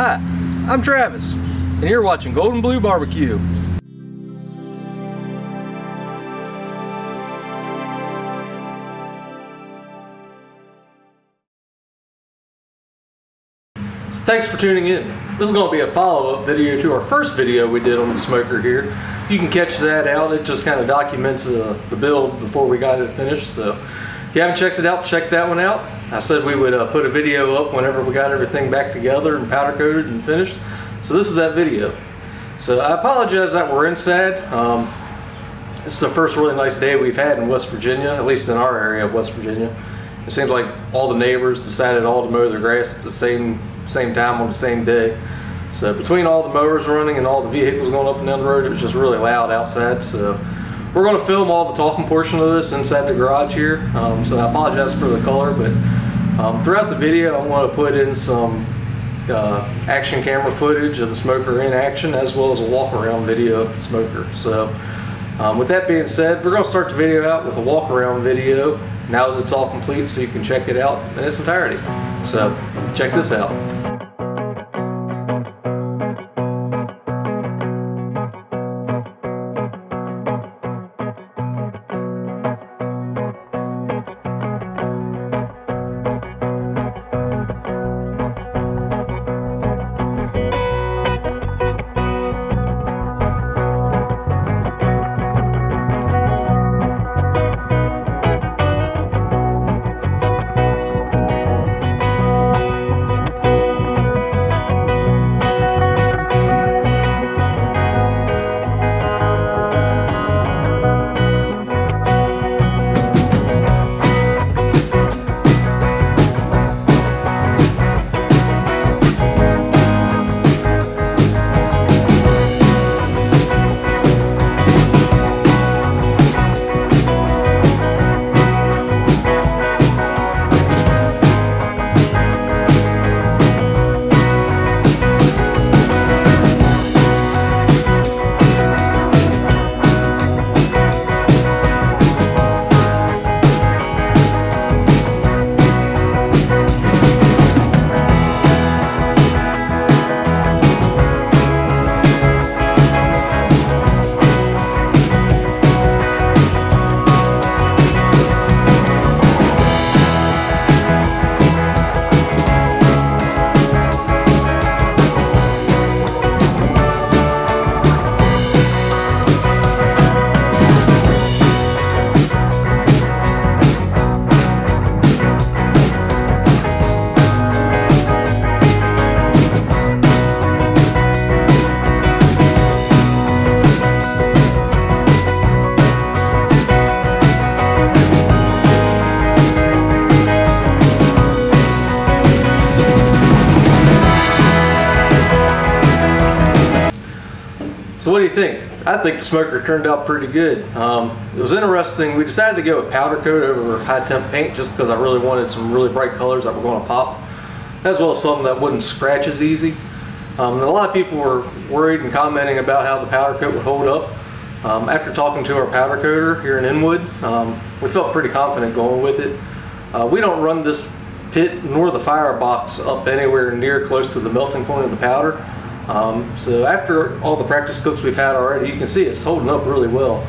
Hi, I'm Travis, and you're watching Golden Blue Barbecue. So thanks for tuning in. This is going to be a follow-up video to our first video we did on the smoker here. You can catch that out. It just kind of documents the build before we got it finished. So if you haven't checked it out, check that one out. I said we would put a video up whenever we got everything back together and powder coated and finished. So this is that video. So I apologize that we're inside. This is the first really nice day we've had in West Virginia, at least in our area of West Virginia. It seems like all the neighbors decided all to mow their grass at the same time on the same day. So between all the mowers running and all the vehicles going up and down the road, it was just really loud outside. So we're going to film all the talking portion of this inside the garage here. So I apologize for the color, but throughout the video I'm going to put in some action camera footage of the smoker in action, as well as a walk around video of the smoker. So with that being said, we're going to start the video out with a walk around video now that it's all complete, so you can check it out in its entirety. So check this out. So what do you think? I think the smoker turned out pretty good. It was interesting. We decided to go with powder coat over high temp paint just because I really wanted some really bright colors that were going to pop, as well as something that wouldn't scratch as easy. A lot of people were worried and commenting about how the powder coat would hold up. After talking to our powder coater here in Inwood, we felt pretty confident going with it. We don't run this pit nor the firebox up anywhere near close to the melting point of the powder. So after all the practice cooks we've had already, you can see it's holding up really well.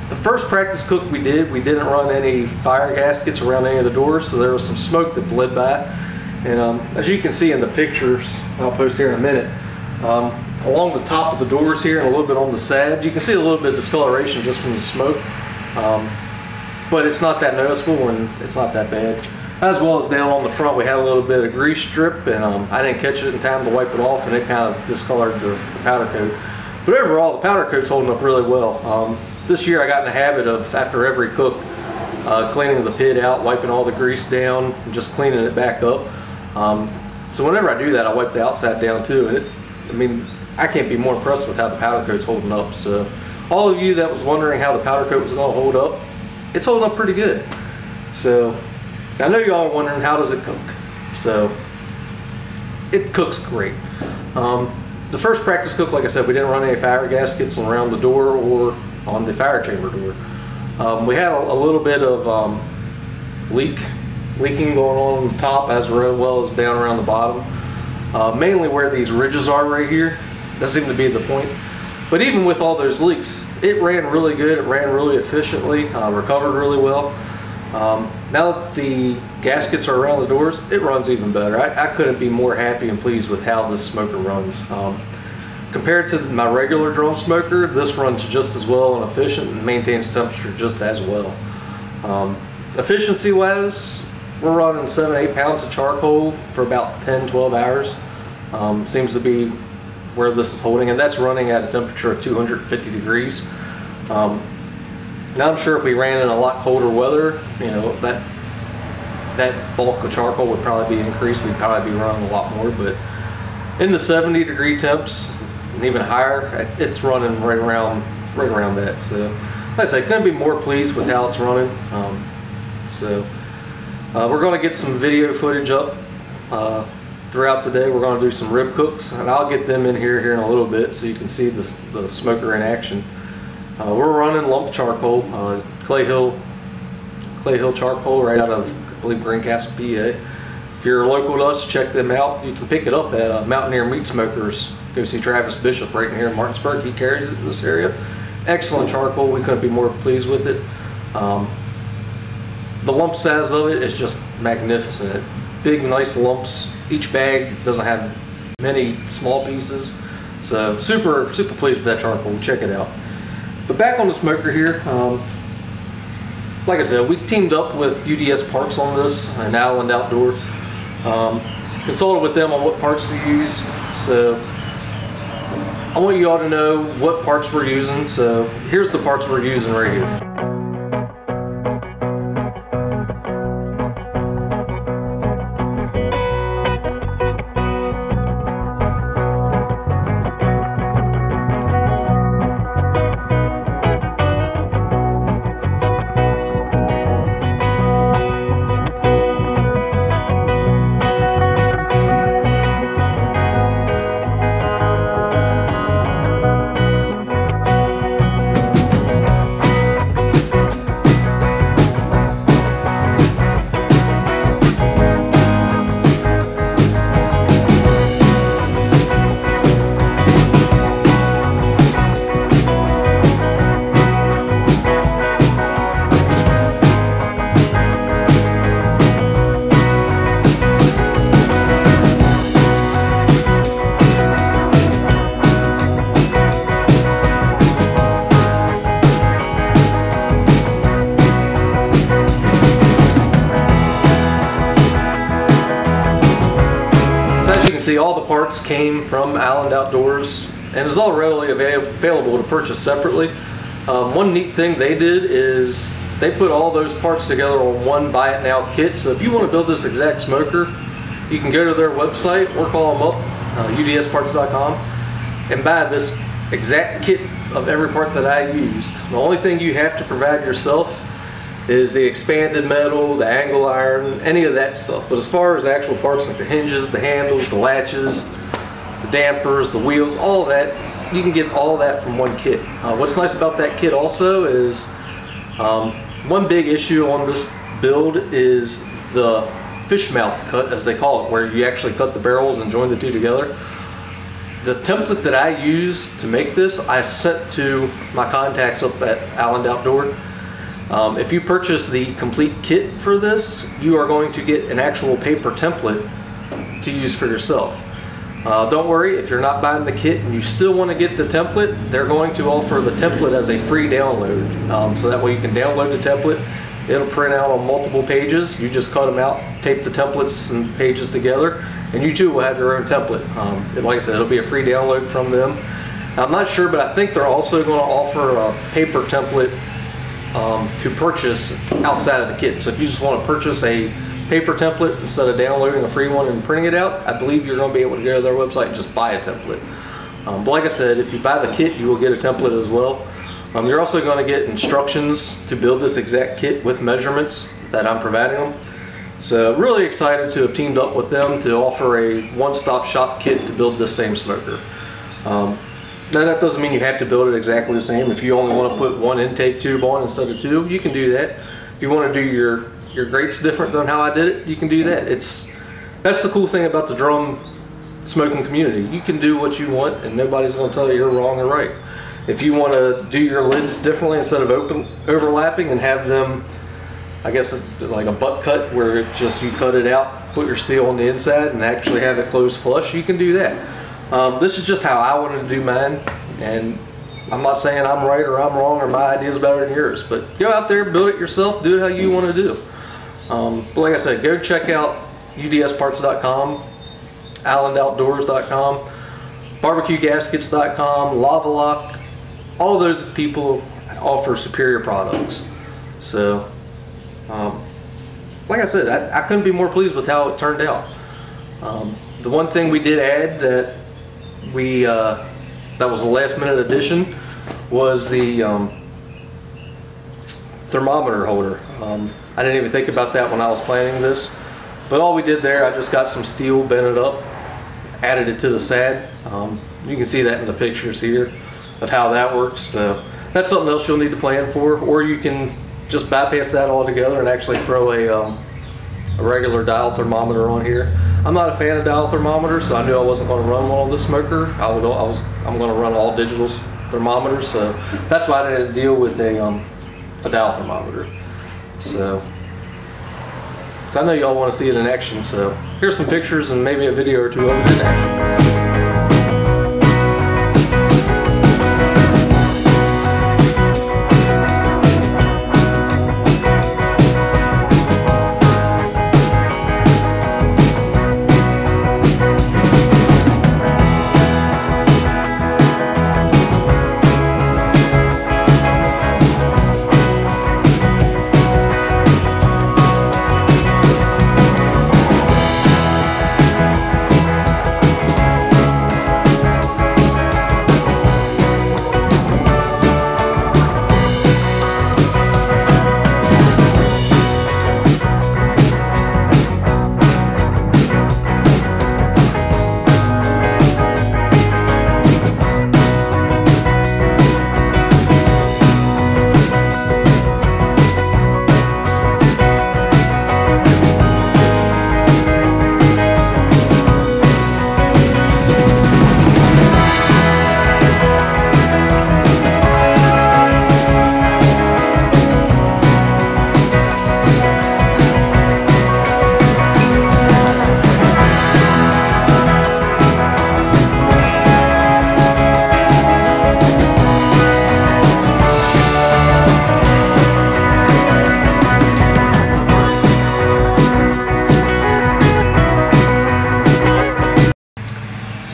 The first practice cook we didn't run any fire gaskets around any of the doors, so there was some smoke that bled by. And as you can see in the pictures I'll post here in a minute, along the top of the doors here and a little bit on the sides, you can see a little bit of discoloration just from the smoke. But it's not that noticeable and it's not that bad. As well as down on the front, we had a little bit of grease strip, and I didn't catch it in time to wipe it off, and it kind of discolored the powder coat. But overall, the powder coat's holding up really well. This year I got in the habit of, after every cook, cleaning the pit out, wiping all the grease down, and just cleaning it back up. So whenever I do that, I wipe the outside down too. And I mean, I can't be more impressed with how the powder coat's holding up. So all of you that was wondering how the powder coat was going to hold up, it's holding up pretty good. So I know y'all are wondering, how does it cook? So it cooks great. The first practice cook, like I said, we didn't run any fire gaskets around the door or on the fire chamber door. We had a little bit of leaking going on the top as well as down around the bottom. mainly where these ridges are right here. That seemed to be the point. But even with all those leaks, it ran really good. It ran really efficiently, recovered really well. Now that the gaskets are around the doors, it runs even better. I couldn't be more happy and pleased with how this smoker runs. Compared to my regular drum smoker, this runs just as well and efficient and maintains temperature just as well. Efficiency wise, we're running 7-8 pounds of charcoal for about 10-12 hours. Seems to be where this is holding, and that's running at a temperature of 250 degrees. Now I'm sure if we ran in a lot colder weather, you know, that bulk of charcoal would probably be increased. We'd probably be running a lot more, but in the 70-degree temps and even higher, it's running right around that. So like I said, gonna be more pleased with how it's running. We're gonna get some video footage up throughout the day. We're going to do some rib cooks, and I'll get them in here in a little bit so you can see the smoker in action. We're running lump charcoal, Clay Hill charcoal right out of, I believe, Greencastle, PA. If you're local to us, check them out. You can pick it up at Mountaineer Meat Smokers. Go see Travis Bishop right in here in Martinsburg. He carries it in this area. Excellent charcoal. We couldn't be more pleased with it. The lump size of it is just magnificent. Big, nice lumps. Each bag doesn't have many small pieces, so super pleased with that charcoal. Check it out. But back on the smoker here, like I said, we teamed up with UDS Parts on this and Island Outdoor. Consulted with them on what parts to use. So I want you all to know what parts we're using. So here's the parts we're using right here. See, all the parts came from Island Outdoors and is all readily available to purchase separately. One neat thing they did is they put all those parts together on one buy it now kit. So if you want to build this exact smoker, you can go to their website or call them up, udsparts.com, and buy this exact kit of every part that I used. The only thing you have to provide yourself is the expanded metal, the angle iron, any of that stuff. But as far as the actual parts like the hinges, the handles, the latches, the dampers, the wheels, all of that, you can get all that from one kit. What's nice about that kit also is one big issue on this build is the fish mouth cut, as they call it, where you actually cut the barrels and join the two together. The template that I used to make this, I sent to my contacts up at Island Outdoor. If you purchase the complete kit for this, you are going to get an actual paper template to use for yourself. Don't worry, if you're not buying the kit and you still want to get the template, they're going to offer the template as a free download. So that way you can download the template. It'll print out on multiple pages. You just cut them out, tape the templates and pages together, and you too will have your own template. Like I said, it'll be a free download from them. I'm not sure, but I think they're also going to offer a paper template to purchase outside of the kit. So if you just want to purchase a paper template instead of downloading a free one and printing it out, I believe you're going to be able to go to their website and just buy a template. But like I said, if you buy the kit, you will get a template as well. You're also going to get instructions to build this exact kit with measurements that I'm providing them. So really excited to have teamed up with them to offer a one-stop shop kit to build this same smoker. Now that doesn't mean you have to build it exactly the same. If you only want to put one intake tube on instead of two, you can do that. If you want to do your grates different than how I did it, you can do that. That's the cool thing about the drum smoking community. You can do what you want and nobody's going to tell you you're wrong or right. If you want to do your lids differently, instead of overlapping and have them, I guess like a butt cut where it just you cut it out, put your steel on the inside and actually have it closed flush, you can do that. This is just how I wanted to do mine, and I'm not saying I'm right or I'm wrong or my idea is better than yours, but go out there, build it yourself, do it how you want to do. But like I said, go check out udsparts.com, islandoutdoors.com, barbecuegaskets.com, Lava Lock. All those people offer superior products. So, like I said, I couldn't be more pleased with how it turned out. The one thing we did add that that was a last minute addition was the thermometer holder. I didn't even think about that when I was planning this, but all we did there, I just got some steel, bent it up, added it to the sad. You can see that in the pictures here of how that works. So that's something else you'll need to plan for, or you can just bypass that altogether and actually throw a regular dial thermometer on here. I'm not a fan of dial thermometers, so I knew I wasn't going to run one on this smoker. I'm going to run all digital thermometers, so that's why I didn't deal with a dial thermometer. So I know y'all want to see it in action, so here's some pictures and maybe a video or two of it in action.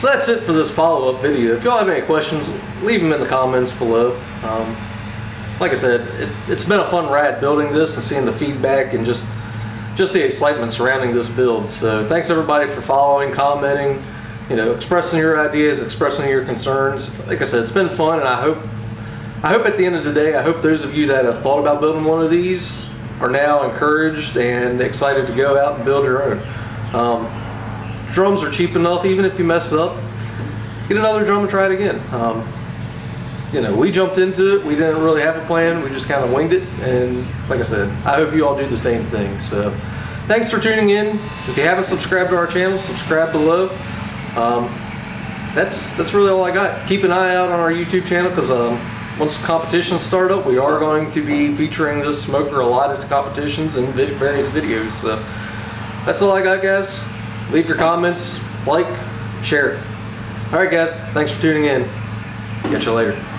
So that's it for this follow-up video. If y'all have any questions, leave them in the comments below. Like I said, it's been a fun ride building this and seeing the feedback and just the excitement surrounding this build. So thanks everybody for following, commenting, you know, expressing your ideas, expressing your concerns. Like I said, it's been fun, and I hope at the end of the day, I hope those of you that have thought about building one of these are now encouraged and excited to go out and build your own. Drums are cheap enough. Even if you mess up, get another drum and try it again. You know, we jumped into it. We didn't really have a plan. We just kind of winged it. And like I said, I hope you all do the same thing. So thanks for tuning in. If you haven't subscribed to our channel, subscribe below. That's really all I got. Keep an eye out on our YouTube channel, because once competitions start up, we are going to be featuring this smoker a lot at competitions and various videos. So that's all I got, guys. Leave your comments, like, share it. Alright guys, thanks for tuning in. Catch you later.